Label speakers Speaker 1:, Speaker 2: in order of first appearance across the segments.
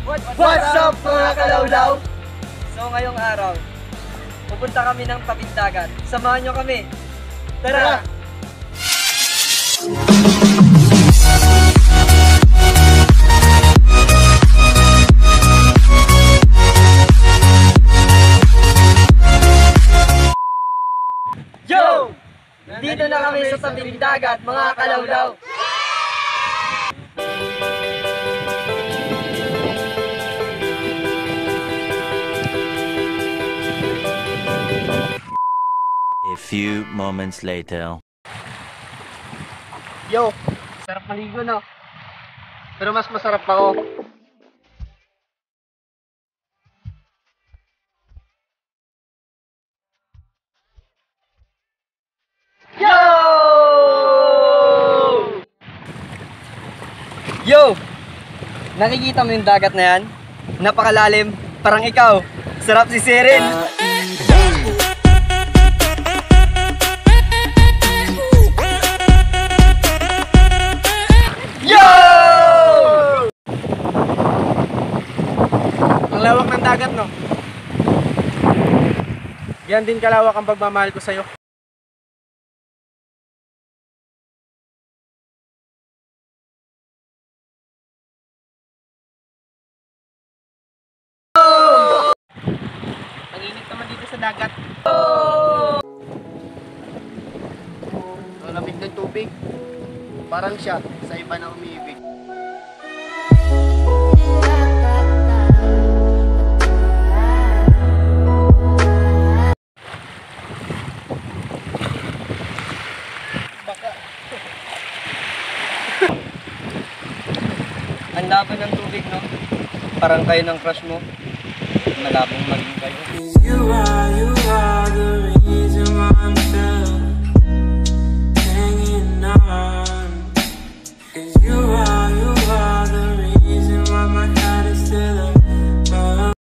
Speaker 1: What's up mga kalawlaw?
Speaker 2: So ngayong araw, pupunta kami ng tabing dagat. Samahan nyo kami.
Speaker 1: Tara!
Speaker 2: Yo! Dito na kami sa tabing dagat, mga kalawlaw.
Speaker 3: A few moments later.
Speaker 1: Yo! Sarap maligo, no? Pero mas masarap ako.
Speaker 2: Yo! Yo! Nakikita mo yung dagat na yan? Napakalalim, parang ikaw. Sarap si Sirin. Yo!
Speaker 1: Ang lawak ng dagat, no? Yan din kalawak ang pagmamahal ko sa'yo. Ang init naman dito sa dagat. Ang lamig ng tubig. Parang siya sa iba na umiibig. Baka.
Speaker 2: Ang labo ng tubig, no? Parang kayo ng crush mo. Malabong maging kayo.
Speaker 4: You are the reason why I'm still hanging on. 'Cause you are the reason why my heart is still above.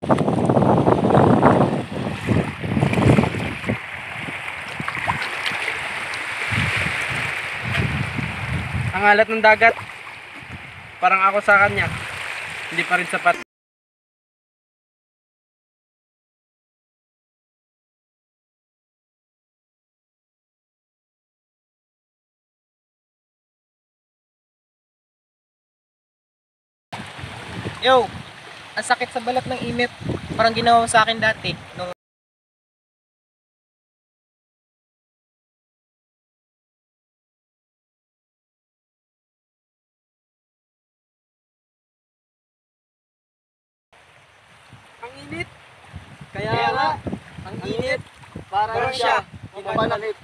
Speaker 1: Ang alat ng dagat. Parang ako sa kanya. Hindi pa rin sapat.
Speaker 5: Yo, ang sakit sa balat ng imip. Parang ginawa mo sa akin dati.
Speaker 1: Ang init.
Speaker 2: Kaya nga, ang init. Parang siya.
Speaker 1: Mapanakit.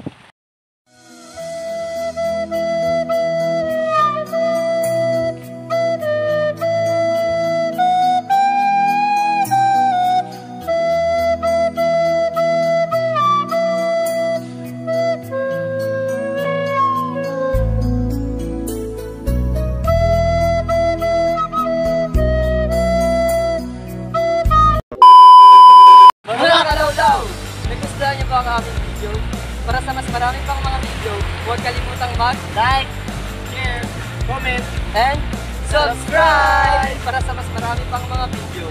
Speaker 2: Mga kalawlaw, nagustuhan niyo ba ang aming video? Para sa mas marami pang mga video, huwag kalimutang mag-like,
Speaker 1: Share, comment,
Speaker 2: and subscribe para sa mas marami pang mga video.